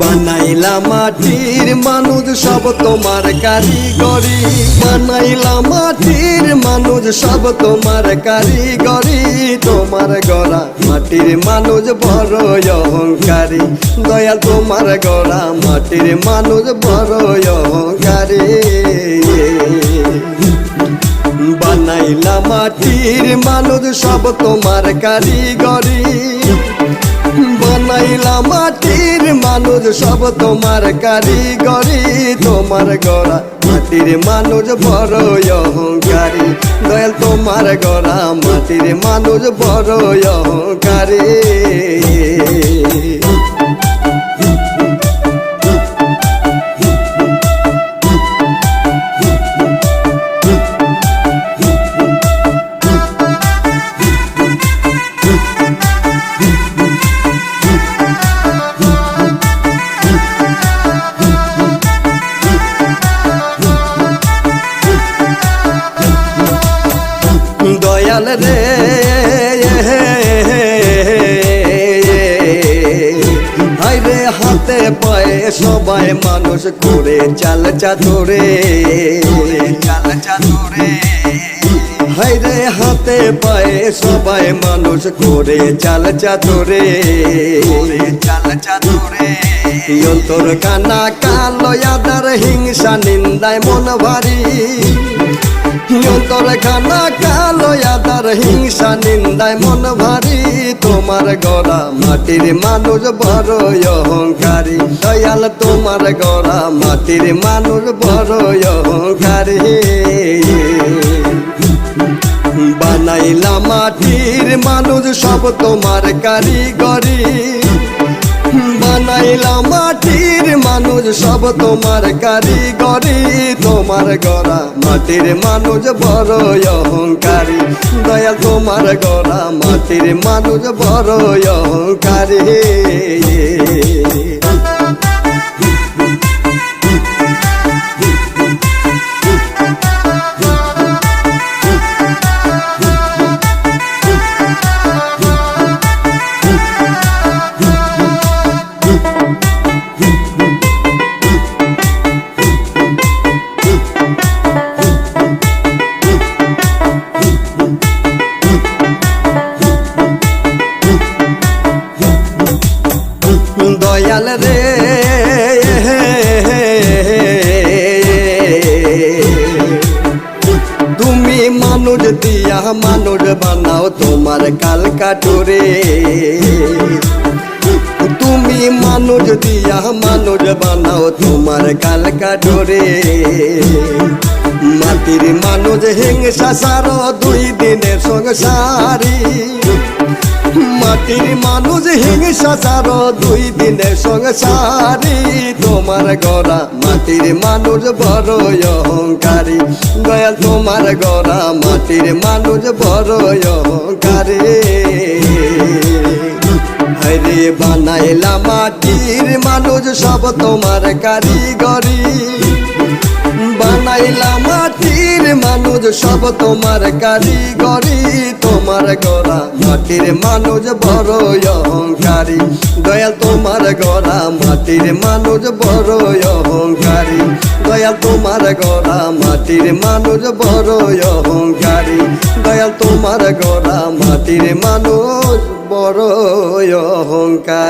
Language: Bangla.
বানাইলা মাটির মানুষ সব তোমার কারিগরি, বানাইলা মাটির মানুষ সব তোমার কারিগরি। তোমার গড়া মাটির মানুষ বড় অহংকারী, দয়াল তোমার গড়া মাটির মানুষ বড় অহংকারী। বানাইলা মাটির মানুষ সব তোমার কারিগরি, বানাইলা মাটির মানুষ সব তোমার কারিগরি। তোমার গড়া মাটির মানুষ বড় অহংকারী, দয়াল তোমার গড়া মাটির মানুষ বড় অহংকারী। দয়াল রে হাই রে, হাতে পায়ে সবাই মানুষ করে চাল চাতুরে, চাল চাতুরে। হাই রে, হাতে পায়ে সবাই মানুষ করে চাল চাতুরে, চাল চাতুরে। অন্তর কানা কালো আদার হিংসা নিন্দায় মন ভারী, অন্তর খানা কালো আদার হিংসা নিন্দায় মন ভারী। তোমার গড়া মাটির মানুষ বড় অহংকারী, দয়াল তোমার গড়া মাটির মানুষ বড় অহংকারী। বানাইলা মাটির মানুষ সব তোমার কারিগরি, বানাইলা মাটির মানুষ সব তোমার কারিগরি। তোমার গড়া মাটির মানুষ বড় অহংকারী, দয়াল তোমার গড়া মাটির মানুষ বড় অহংকারী। দয়াল রে তুমি মানুষ দিয়া মানুষ বানাও তোমার কাল কাটরে, তুমি মানুষ দিয়া মানুষ বানাও তোমার কাল কাটরে। মাটির মানুষ হিংসা সার দুই দিনের সংসারী, মাটির মানুষ হিংসা সার দুই দিনের সংসারী। তোমার গড়া মাটির মানুষ বড় অহংকারী, দয়াল তোমার গড়া মাটির মানুষ বড় অহংকারী। হরে বানাইলা মাটির মানুষ সব তোমার কারিগরি, বানাইলা মাটির মানুষ সব তোমার কারিগরি। তোমার গড়া মাটির মানুষ বড় অহংকারী, দয়াল তোমার গড়া মাটির মানুষ বড় অহংকারী, দয়াল তোমার গড়া মাটির মানুষ বড় অহংকারী, দয়াল তোমার গড়া মাটির মানুষ বড় অহংকারী।